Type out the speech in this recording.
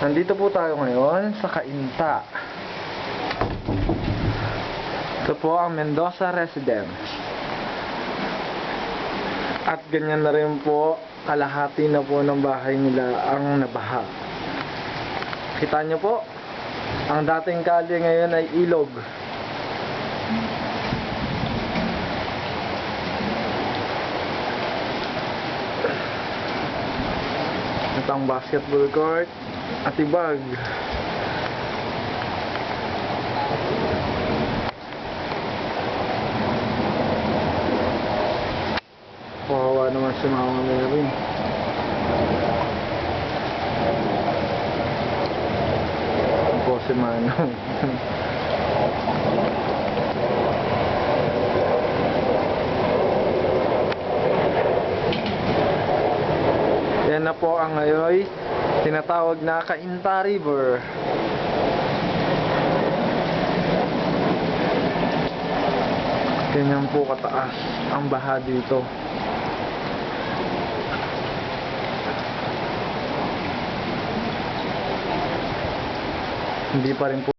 Nandito po tayo ngayon sa Cainta. Ito po ang Mendoza Residence. At ganyan na rin po, kalahati na po ng bahay nila ang nabaha. Kita nyo po, ang dating kalye ngayon ay ilog. Ito ang basketball court at ibag. Kawawa naman si Mama Mary. Ito po si Manong. Yan na po ang ngayon tinatawag na Cainta River. Ganyan po kataas ang baha dito. Hindi pa rin po